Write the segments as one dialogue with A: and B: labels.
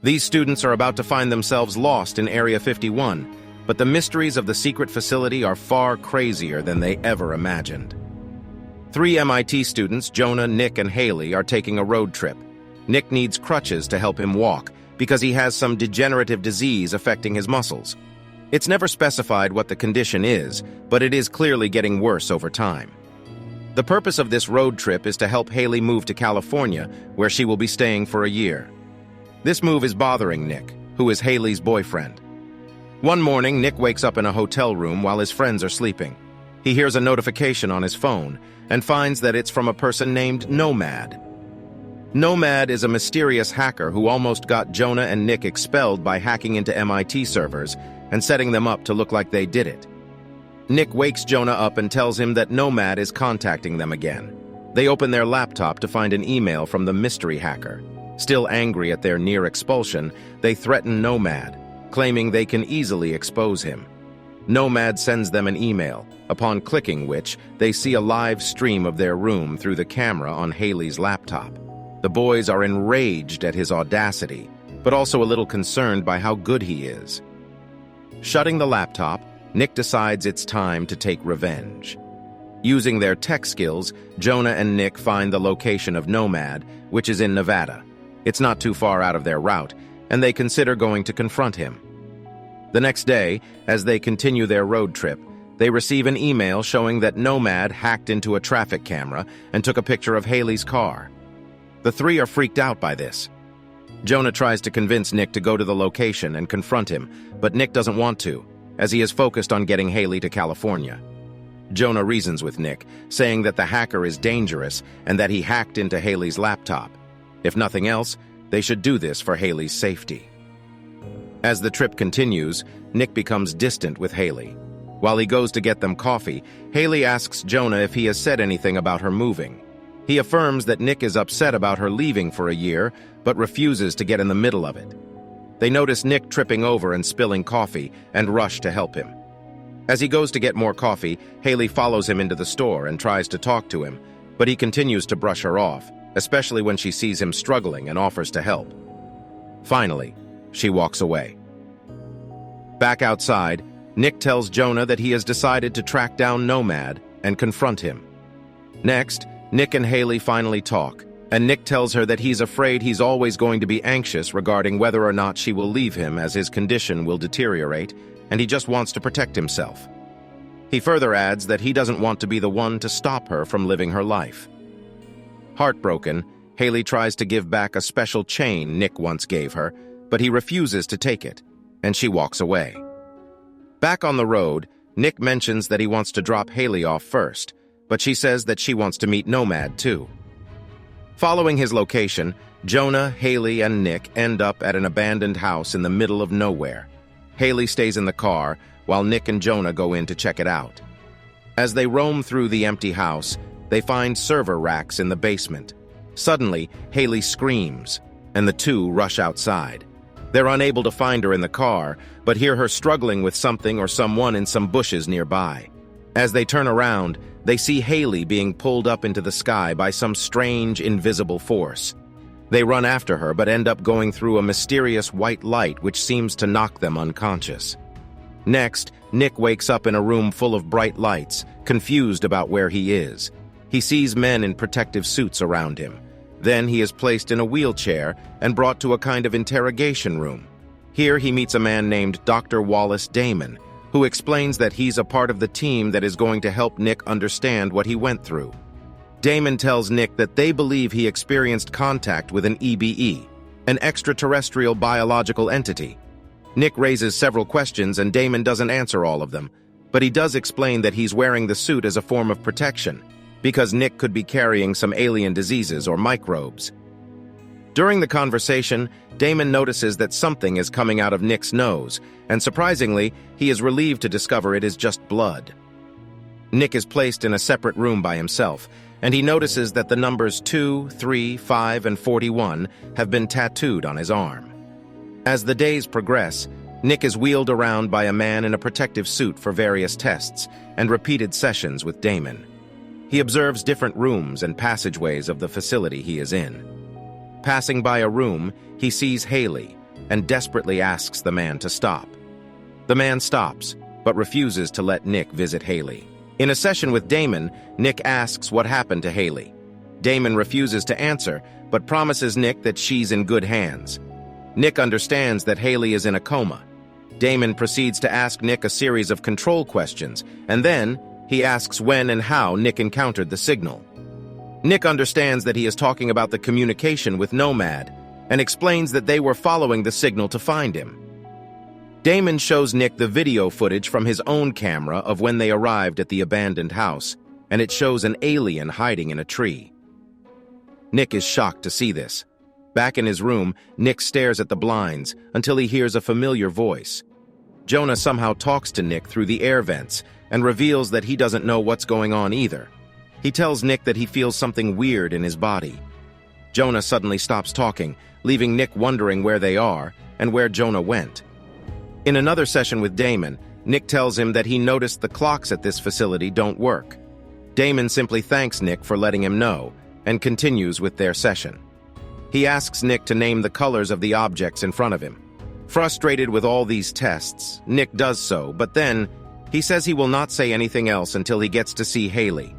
A: These students are about to find themselves lost in Area 51, but the mysteries of the secret facility are far crazier than they ever imagined. 3 MIT students, Jonah, Nick, and Haley, are taking a road trip. Nick needs crutches to help him walk because he has some degenerative disease affecting his muscles. It's never specified what the condition is, but it is clearly getting worse over time. The purpose of this road trip is to help Haley move to California, where she will be staying for a year. This move is bothering Nick, who is Haley's boyfriend. One morning, Nick wakes up in a hotel room while his friends are sleeping. He hears a notification on his phone and finds that it's from a person named Nomad. Nomad is a mysterious hacker who almost got Jonah and Nick expelled by hacking into MIT servers and setting them up to look like they did it. Nick wakes Jonah up and tells him that Nomad is contacting them again. They open their laptop to find an email from the mystery hacker. Still angry at their near expulsion, they threaten Nomad, claiming they can easily expose him. Nomad sends them an email, upon clicking which they see a live stream of their room through the camera on Haley's laptop. The boys are enraged at his audacity, but also a little concerned by how good he is. Shutting the laptop, Nick decides it's time to take revenge. Using their tech skills, Jonah and Nick find the location of Nomad, which is in Nevada. It's not too far out of their route, and they consider going to confront him. The next day, as they continue their road trip, they receive an email showing that Nomad hacked into a traffic camera and took a picture of Haley's car. The 3 are freaked out by this. Jonah tries to convince Nick to go to the location and confront him, but Nick doesn't want to, as he is focused on getting Haley to California. Jonah reasons with Nick, saying that the hacker is dangerous and that he hacked into Haley's laptop. If nothing else, they should do this for Haley's safety. As the trip continues, Nick becomes distant with Haley. While he goes to get them coffee, Haley asks Jonah if he has said anything about her moving. He affirms that Nick is upset about her leaving for a year, but refuses to get in the middle of it. They notice Nick tripping over and spilling coffee and rush to help him. As he goes to get more coffee, Haley follows him into the store and tries to talk to him, but he continues to brush her off, especially when she sees him struggling and offers to help. Finally, she walks away. Back outside, Nick tells Jonah that he has decided to track down Nomad and confront him. Next, Nick and Haley finally talk, and Nick tells her that he's afraid he's always going to be anxious regarding whether or not she will leave him as his condition will deteriorate, and he just wants to protect himself. He further adds that he doesn't want to be the one to stop her from living her life. Heartbroken, Haley tries to give back a special chain Nick once gave her, but he refuses to take it, and she walks away. Back on the road, Nick mentions that he wants to drop Haley off first, but she says that she wants to meet Nomad too. Following his location, Jonah, Haley, and Nick end up at an abandoned house in the middle of nowhere. Haley stays in the car, while Nick and Jonah go in to check it out. As they roam through the empty house, they find server racks in the basement. Suddenly, Haley screams, and the 2 rush outside. They're unable to find her in the car, but hear her struggling with something or someone in some bushes nearby. As they turn around, they see Haley being pulled up into the sky by some strange, invisible force. They run after her but end up going through a mysterious white light which seems to knock them unconscious. Next, Nick wakes up in a room full of bright lights, confused about where he is. He sees men in protective suits around him. Then he is placed in a wheelchair and brought to a kind of interrogation room. Here he meets a man named Dr. Wallace Damon, who explains that he's a part of the team that is going to help Nick understand what he went through. Damon tells Nick that they believe he experienced contact with an EBE, an extraterrestrial biological entity. Nick raises several questions and Damon doesn't answer all of them, but he does explain that he's wearing the suit as a form of protection, because Nick could be carrying some alien diseases or microbes. During the conversation, Damon notices that something is coming out of Nick's nose, and surprisingly, he is relieved to discover it is just blood. Nick is placed in a separate room by himself, and he notices that the numbers 2, 3, 5, and 41 have been tattooed on his arm. As the days progress, Nick is wheeled around by a man in a protective suit for various tests and repeated sessions with Damon. He observes different rooms and passageways of the facility he is in. Passing by a room, he sees Haley, and desperately asks the man to stop. The man stops, but refuses to let Nick visit Haley. In a session with Damon, Nick asks what happened to Haley. Damon refuses to answer, but promises Nick that she's in good hands. Nick understands that Haley is in a coma. Damon proceeds to ask Nick a series of control questions, and then he asks when and how Nick encountered the signal. Nick understands that he is talking about the communication with Nomad, and explains that they were following the signal to find him. Damon shows Nick the video footage from his own camera of when they arrived at the abandoned house, and it shows an alien hiding in a tree. Nick is shocked to see this. Back in his room, Nick stares at the blinds until he hears a familiar voice. Jonah somehow talks to Nick through the air vents and reveals that he doesn't know what's going on either. He tells Nick that he feels something weird in his body. Jonah suddenly stops talking, leaving Nick wondering where they are and where Jonah went. In another session with Damon, Nick tells him that he noticed the clocks at this facility don't work. Damon simply thanks Nick for letting him know and continues with their session. He asks Nick to name the colors of the objects in front of him. Frustrated with all these tests, Nick does so, but then he says he will not say anything else until he gets to see Haley.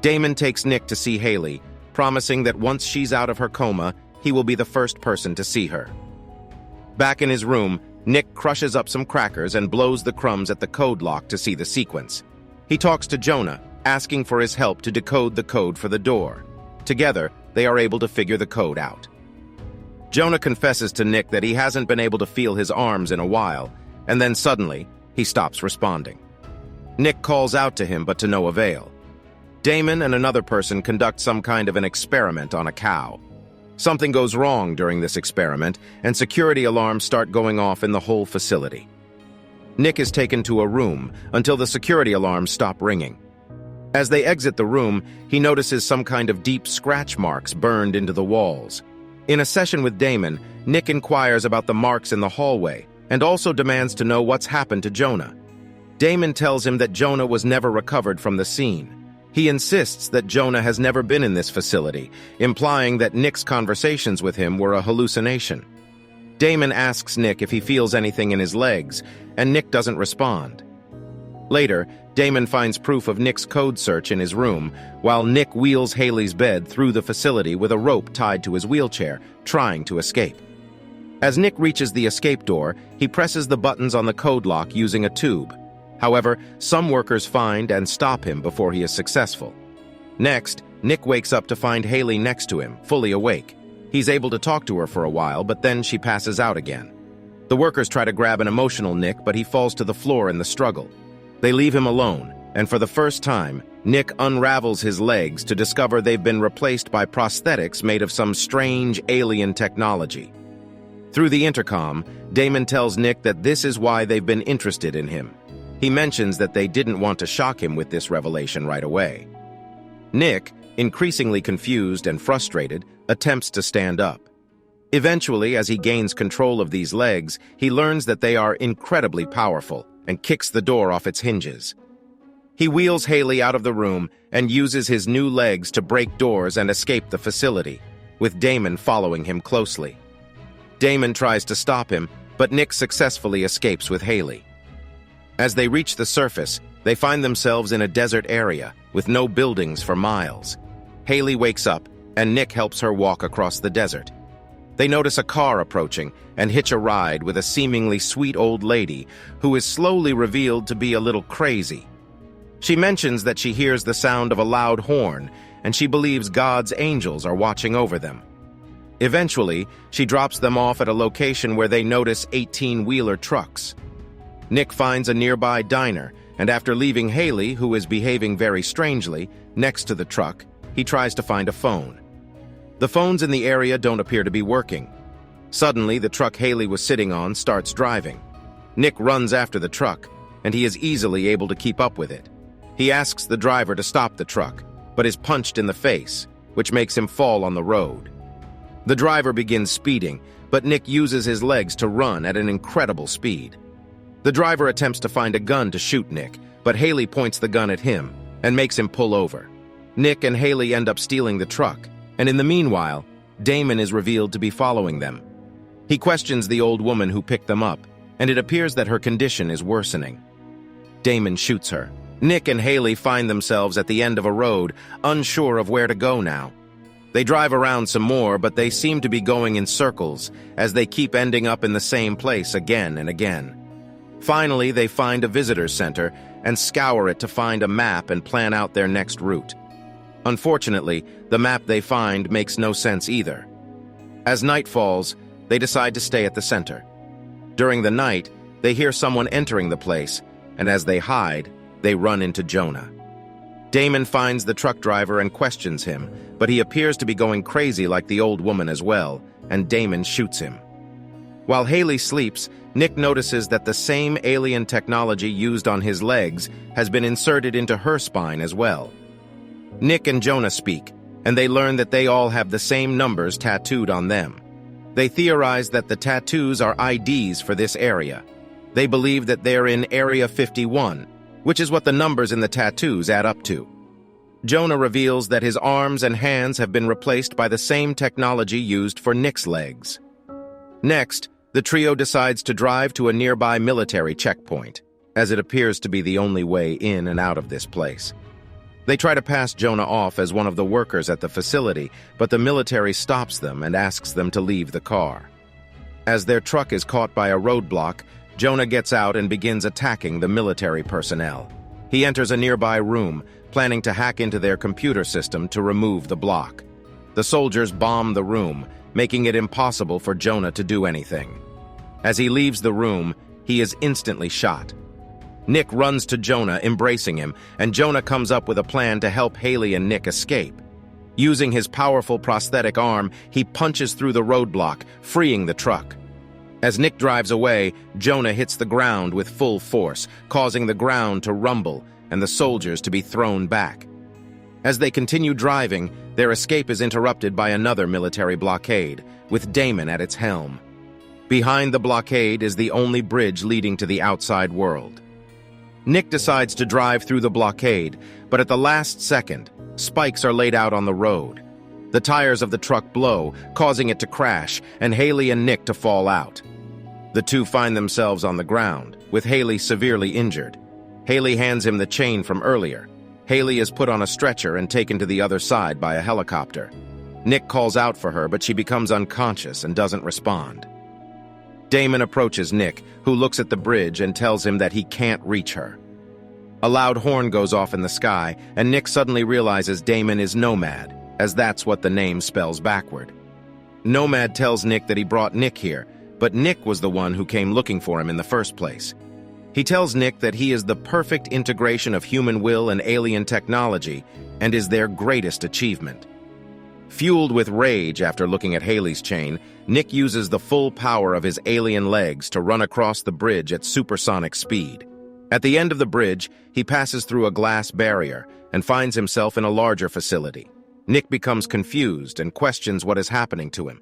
A: Damon takes Nick to see Haley, promising that once she's out of her coma, he will be the first person to see her. Back in his room, Nick crushes up some crackers and blows the crumbs at the code lock to see the sequence. He talks to Jonah, asking for his help to decode the code for the door. Together, they are able to figure the code out. Jonah confesses to Nick that he hasn't been able to feel his arms in a while, and then suddenly, he stops responding. Nick calls out to him, but to no avail. Damon and another person conduct some kind of an experiment on a cow. Something goes wrong during this experiment, and security alarms start going off in the whole facility. Nick is taken to a room until the security alarms stop ringing. As they exit the room, he notices some kind of deep scratch marks burned into the walls. In a session with Damon, Nick inquires about the marks in the hallway and also demands to know what's happened to Jonah. Damon tells him that Jonah was never recovered from the scene. He insists that Jonah has never been in this facility, implying that Nick's conversations with him were a hallucination. Damon asks Nick if he feels anything in his legs, and Nick doesn't respond. Later, Damon finds proof of Nick's code search in his room, while Nick wheels Haley's bed through the facility with a rope tied to his wheelchair, trying to escape. As Nick reaches the escape door, he presses the buttons on the code lock using a tube. However, some workers find and stop him before he is successful. Next, Nick wakes up to find Haley next to him, fully awake. He's able to talk to her for a while, but then she passes out again. The workers try to grab an emotional Nick, but he falls to the floor in the struggle. They leave him alone, and for the first time, Nick unravels his legs to discover they've been replaced by prosthetics made of some strange alien technology. Through the intercom, Damon tells Nick that this is why they've been interested in him. He mentions that they didn't want to shock him with this revelation right away. Nick, increasingly confused and frustrated, attempts to stand up. Eventually, as he gains control of these legs, he learns that they are incredibly powerful and kicks the door off its hinges. He wheels Haley out of the room and uses his new legs to break doors and escape the facility, with Damon following him closely. Damon tries to stop him, but Nick successfully escapes with Haley. As they reach the surface, they find themselves in a desert area with no buildings for miles. Haley wakes up, and Nick helps her walk across the desert. They notice a car approaching and hitch a ride with a seemingly sweet old lady who is slowly revealed to be a little crazy. She mentions that she hears the sound of a loud horn, and she believes God's angels are watching over them. Eventually, she drops them off at a location where they notice 18-wheeler trucks. Nick finds a nearby diner, and after leaving Haley, who is behaving very strangely, next to the truck, he tries to find a phone. The phones in the area don't appear to be working. Suddenly, the truck Haley was sitting on starts driving. Nick runs after the truck, and he is easily able to keep up with it. He asks the driver to stop the truck, but is punched in the face, which makes him fall on the road. The driver begins speeding, but Nick uses his legs to run at an incredible speed. The driver attempts to find a gun to shoot Nick, but Haley points the gun at him and makes him pull over. Nick and Haley end up stealing the truck, and in the meanwhile, Damon is revealed to be following them. He questions the old woman who picked them up, and it appears that her condition is worsening. Damon shoots her. Nick and Haley find themselves at the end of a road, unsure of where to go now. They drive around some more, but they seem to be going in circles, as they keep ending up in the same place again and again. Finally, they find a visitor center and scour it to find a map and plan out their next route. Unfortunately, the map they find makes no sense either. As night falls, they decide to stay at the center. During the night, they hear someone entering the place, and as they hide, they run into Jonah. Damon finds the truck driver and questions him, but he appears to be going crazy like the old woman as well, and Damon shoots him. While Haley sleeps, Nick notices that the same alien technology used on his legs has been inserted into her spine as well. Nick and Jonah speak, and they learn that they all have the same numbers tattooed on them. They theorize that the tattoos are IDs for this area. They believe that they're in Area 51, which is what the numbers in the tattoos add up to. Jonah reveals that his arms and hands have been replaced by the same technology used for Nick's legs. Next, the trio decides to drive to a nearby military checkpoint, as it appears to be the only way in and out of this place. They try to pass Jonah off as one of the workers at the facility, but the military stops them and asks them to leave the car. As their truck is caught by a roadblock, Jonah gets out and begins attacking the military personnel. He enters a nearby room, planning to hack into their computer system to remove the block. The soldiers bomb the room, making it impossible for Jonah to do anything. As he leaves the room, he is instantly shot. Nick runs to Jonah, embracing him, and Jonah comes up with a plan to help Haley and Nick escape. Using his powerful prosthetic arm, he punches through the roadblock, freeing the truck. As Nick drives away, Jonah hits the ground with full force, causing the ground to rumble and the soldiers to be thrown back. As they continue driving, their escape is interrupted by another military blockade, with Damon at its helm. Behind the blockade is the only bridge leading to the outside world. Nick decides to drive through the blockade, but at the last second, spikes are laid out on the road. The tires of the truck blow, causing it to crash, and Haley and Nick to fall out. The two find themselves on the ground, with Haley severely injured. Haley hands him the chain from earlier. Haley is put on a stretcher and taken to the other side by a helicopter. Nick calls out for her, but she becomes unconscious and doesn't respond. Damon approaches Nick, who looks at the bridge and tells him that he can't reach her. A loud horn goes off in the sky, and Nick suddenly realizes Damon is Nomad, as that's what the name spells backward. Nomad tells Nick that he brought Nick here, but Nick was the one who came looking for him in the first place. He tells Nick that he is the perfect integration of human will and alien technology, and is their greatest achievement. Fueled with rage after looking at Haley's chain, Nick uses the full power of his alien legs to run across the bridge at supersonic speed. At the end of the bridge, he passes through a glass barrier and finds himself in a larger facility. Nick becomes confused and questions what is happening to him.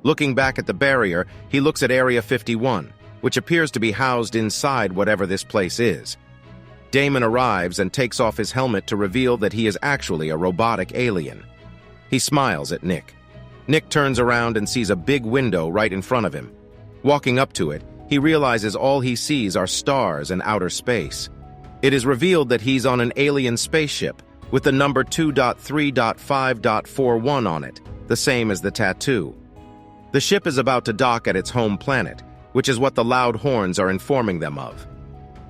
A: Looking back at the barrier, he looks at Area 51, which appears to be housed inside whatever this place is. Damon arrives and takes off his helmet to reveal that he is actually a robotic alien. He smiles at Nick. Nick turns around and sees a big window right in front of him. Walking up to it, he realizes all he sees are stars and outer space. It is revealed that he's on an alien spaceship with the number 2.3.5.41 on it, the same as the tattoo. The ship is about to dock at its home planet, which is what the loud horns are informing them of.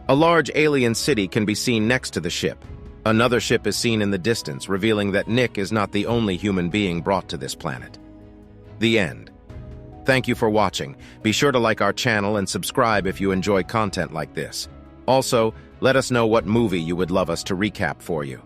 A: A large alien city can be seen next to the ship. Another ship is seen in the distance, revealing that Nick is not the only human being brought to this planet. The end. Thank you for watching. Be sure to like our channel and subscribe if you enjoy content like this. Also, let us know what movie you would love us to recap for you.